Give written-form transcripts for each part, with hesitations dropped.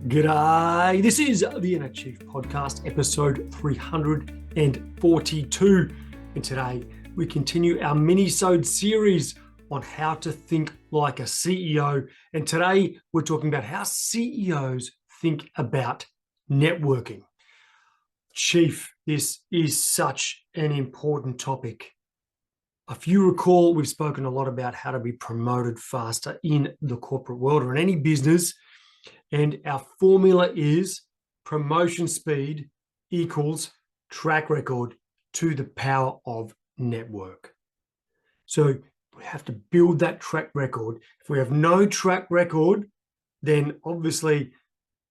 G'day, this is the Inner Chief Podcast, episode 342. And today we continue our Minisode series on how to think like a CEO. And today we're talking about how CEOs think about networking. Chief, this is such an important topic. If you recall, we've spoken a lot about how to be promoted faster in the corporate world or in any business. And our formula is promotion speed equals track record to the power of network. So we have to build that track record. If we have no track record, then obviously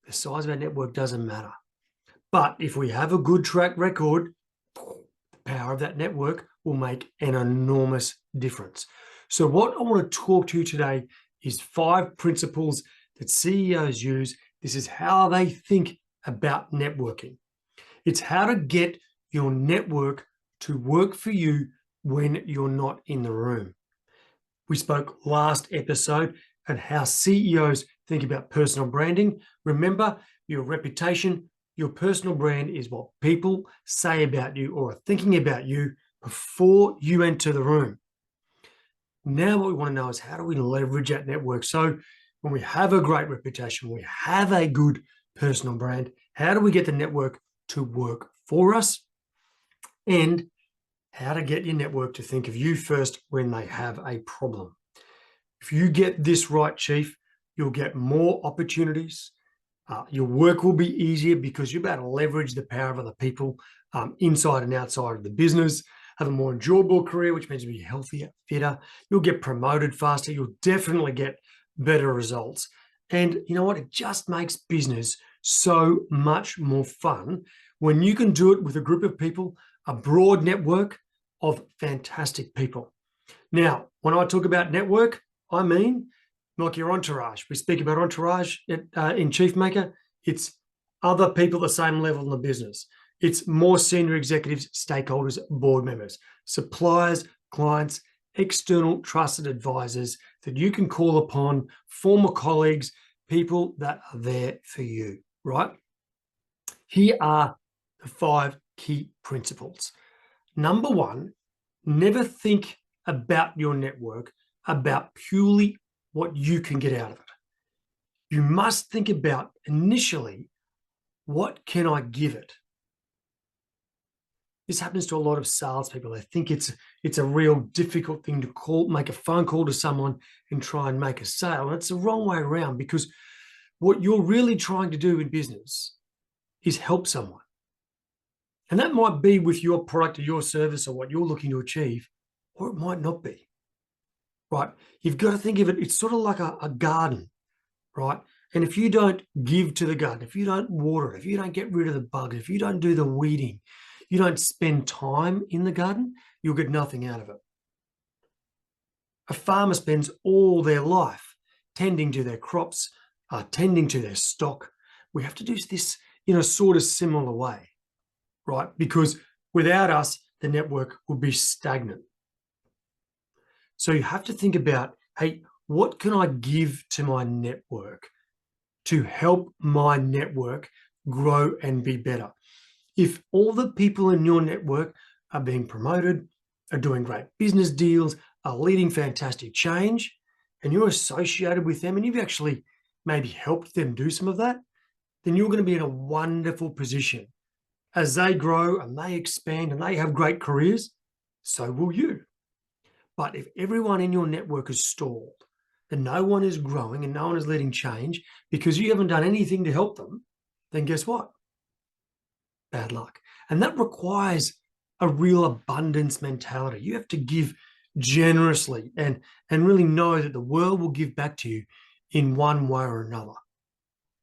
the size of our network doesn't matter. But if we have a good track record, the power of that network will make an enormous difference. So what I want to talk to you today is 5 principles that CEOs use. This is how they think about networking. It's how to get your network to work for you when you're not in the room. We spoke last episode on how CEOs think about personal branding. Remember, your reputation, your personal brand is what people say about you or are thinking about you before you enter the room. Now what we want to know is how do we leverage that network? So when we have a great reputation, we have a good personal brand, how do we get the network to work for us? And how to get your network to think of you first when they have a problem. If you get this right, Chief, you'll get more opportunities. Your work will be easier because you're about to leverage the power of other people inside and outside of the business, have a more enjoyable career, which means you'll be healthier, fitter. You'll get promoted faster. You'll definitely get better results. And you know what? It just makes business so much more fun when you can do it with a group of people, a broad network of fantastic people. Now, when I talk about network, I mean like your entourage. We speak about entourage in Chief Maker. It's other people at the same level in the business. It's more senior executives, stakeholders, board members, suppliers, clients, external trusted advisors that you can call upon, former colleagues, people that are there for you, right? Here are the 5 key principles. Number 1, never think about your network about purely what you can get out of it. You must think about initially, what can I give it? This happens to a lot of salespeople. They think it's a real difficult thing to make a phone call to someone and try and make a sale. And it's the wrong way around, because what you're really trying to do in business is help someone. And that might be with your product or your service or what you're looking to achieve, or it might not be, right? You've got to think of it, it's sort of like a garden, right? And if you don't give to the garden, if you don't water it, if you don't get rid of the bugs, if you don't do the weeding, you don't spend time in the garden, you'll get nothing out of it. A farmer spends all their life tending to their crops, tending to their stock. We have to do this in a sort of similar way, right? Because without us, the network would be stagnant. So you have to think about, hey, what can I give to my network to help my network grow and be better? If all the people in your network are being promoted, are doing great business deals, are leading fantastic change, and you're associated with them and you've actually maybe helped them do some of that, then you're going to be in a wonderful position. As they grow and they expand and they have great careers, so will you. But if everyone in your network is stalled and no one is growing and no one is leading change because you haven't done anything to help them, then guess what? Bad luck. And that requires a real abundance mentality. You have to give generously and really know that the world will give back to you in one way or another.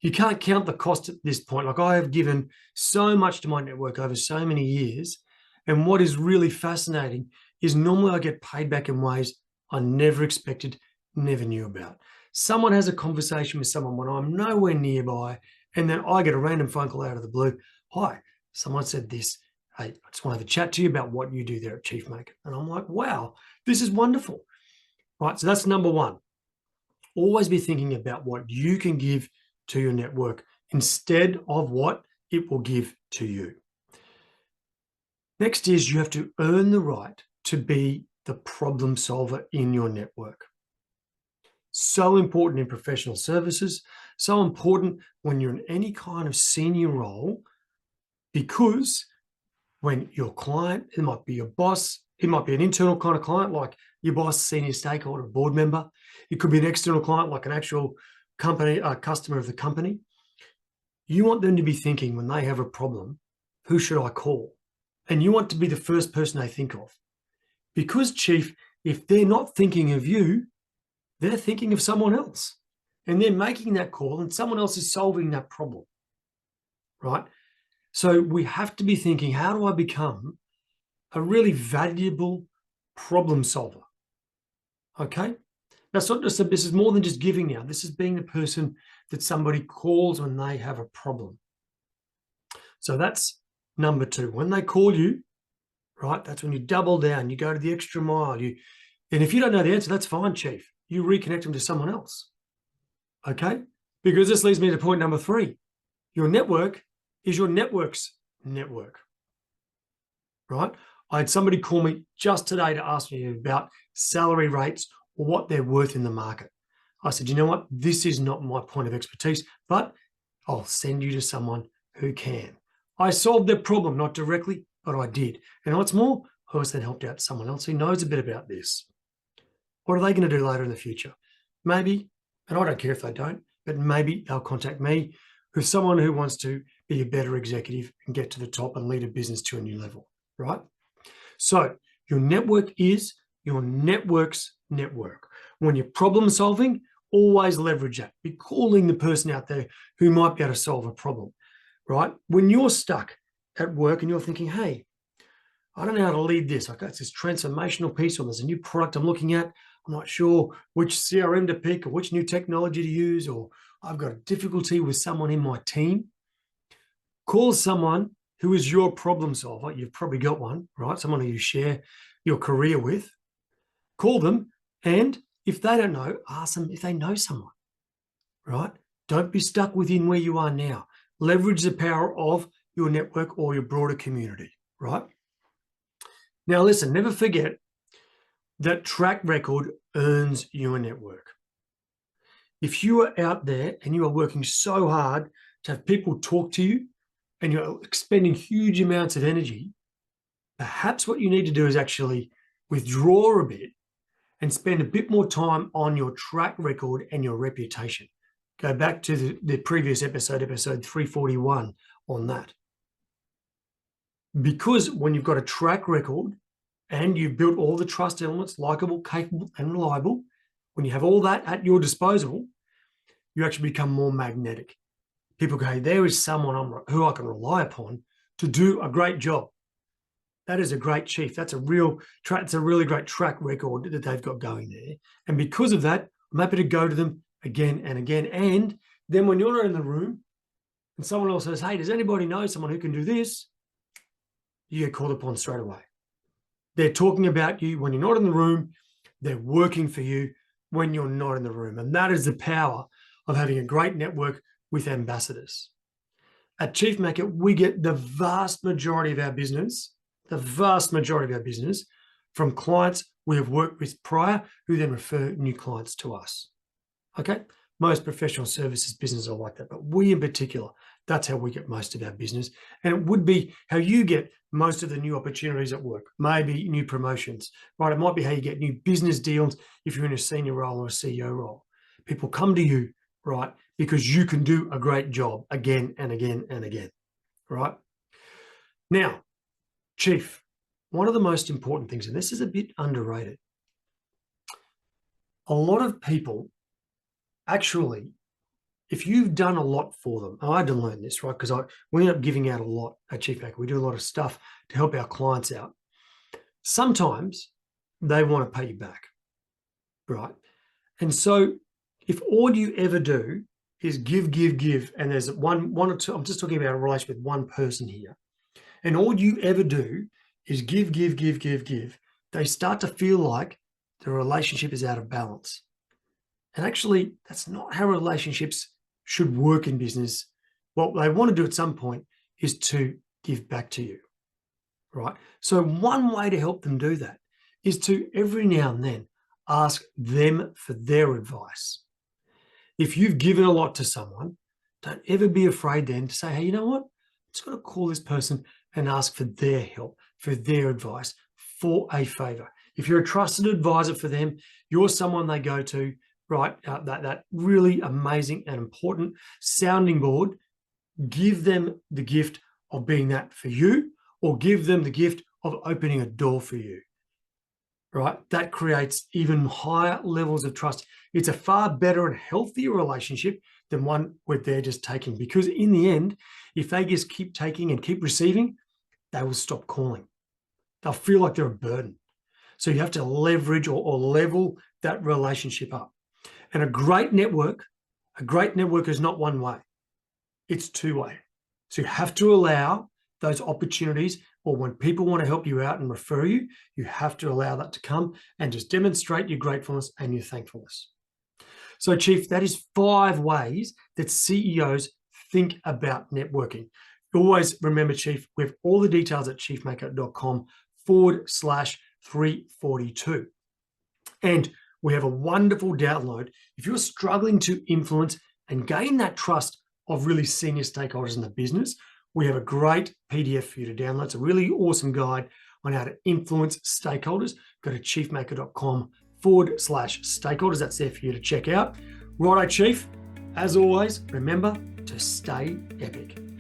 You can't count the cost at this point. Like, I have given so much to my network over so many years. And what is really fascinating is normally I get paid back in ways I never expected, never knew about. Someone has a conversation with someone when I'm nowhere nearby, and then I get a random phone call out of the blue. Hi, someone said this. Hey, I just want to have a chat to you about what you do there at Chief Maker. And I'm like, wow, this is wonderful. Right, so that's number 1. Always be thinking about what you can give to your network instead of what it will give to you. Next is you have to earn the right to be the problem solver in your network. So important in professional services, so important when you're in any kind of senior role, because when your client, it might be your boss, it might be an internal kind of client like your boss, senior stakeholder, board member. It could be an external client like an actual company, a customer of the company. You want them to be thinking when they have a problem, who should I call? And you want to be the first person they think of. Because, Chief, if they're not thinking of you, they're thinking of someone else. And they're making that call and someone else is solving that problem, right? So we have to be thinking, how do I become a really valuable problem solver? Okay? That's not just, this is more than just giving now. This is being the person that somebody calls when they have a problem. So that's number two. When they call you, right, that's when you double down, you go to the extra mile. And if you don't know the answer, that's fine, Chief. You reconnect them to someone else. Okay? Because this leads me to point number three. Your network is your network's network. Right? I had somebody call me just today to ask me about salary rates or what they're worth in the market. I said, you know what? This is not my point of expertise, but I'll send you to someone who can. I solved their problem, not directly, but I did. And what's more, I also then helped out someone else who knows a bit about this. What are they going to do later in the future? Maybe, and I don't care if they don't, but maybe they'll contact me with someone who wants to be a better executive and get to the top and lead a business to a new level, right? So your network is your network's network. When you're problem solving, always leverage that. Be calling the person out there who might be able to solve a problem, right? When you're stuck at work and you're thinking, hey, I don't know how to lead this. I've got this transformational piece, or there's a new product I'm looking at. I'm not sure which CRM to pick or which new technology to use, or I've got a difficulty with someone in my team. Call someone who is your problem solver. You've probably got one, right? Someone who you share your career with. Call them, and if they don't know, ask them if they know someone, right? Don't be stuck within where you are now. Leverage the power of your network or your broader community, right? Now, listen, never forget that track record earns you a network. If you are out there and you are working so hard to have people talk to you and you're expending huge amounts of energy, perhaps what you need to do is actually withdraw a bit and spend a bit more time on your track record and your reputation. Go back to the previous episode 341 on that. Because when you've got a track record and you've built all the trust elements, likable, capable, and reliable, when you have all that at your disposal, you actually become more magnetic. People go, hey, there is someone who I can rely upon to do a great job. That is a great chief. That's a it's a really great track record that they've got going there. And because of that, I'm happy to go to them again and again. And then when you're not in the room and someone else says, hey, does anybody know someone who can do this? You get called upon straight away. They're talking about you when you're not in the room. They're working for you when you're not in the room. And that is the power of having a great network with ambassadors. At Chief Maker, we get the vast majority of our business from clients we have worked with prior who then refer new clients to us. Okay? Most professional services businesses are like that, but we in particular, that's how we get most of our business. And it would be how you get most of the new opportunities at work, maybe new promotions, right? It might be how you get new business deals if you're in a senior role or a CEO role. People come to you, right? Because you can do a great job again and again and again, right? Now, Chief, one of the most important things, and this is a bit underrated, a lot of people actually, if you've done a lot for them, I had to learn this, right? Because we end up giving out a lot at Chief Maker. We do a lot of stuff to help our clients out. Sometimes they want to pay you back, right? And so if all you ever do is give, and there's one or two, I'm just talking about a relationship with one person here, and all you ever do is give, they start to feel like the relationship is out of balance. And actually, that's not how relationships should work in business. what they want to do at some point is to give back to you, right? So one way to help them do that is to every now and then ask them for their advice. If you've given a lot to someone, don't ever be afraid then to say, hey, you know what? I'm just going to call this person and ask for their help, for their advice, for a favor. If you're a trusted advisor for them, you're someone they go to, right? That really amazing and important sounding board. Give them the gift of being that for you, or give them the gift of opening a door for you, right? That creates even higher levels of trust. It's a far better and healthier relationship than one where they're just taking, because in the end, if they just keep taking and keep receiving, they will stop calling. They'll feel like they're a burden. So you have to leverage or level that relationship up. And a great network is not one way, it's two way. So you have to allow those opportunities, or when people want to help you out and refer you, you have to allow that to come and just demonstrate your gratefulness and your thankfulness. So, Chief, that is 5 ways that CEOs think about networking. Always remember, Chief, we have all the details at chiefmaker.com/342. And we have a wonderful download. If you're struggling to influence and gain that trust of really senior stakeholders in the business, we have a great PDF for you to download. It's a really awesome guide on how to influence stakeholders. Go to chiefmaker.com/stakeholders. That's there for you to check out. Righto, Chief. As always, remember to stay epic.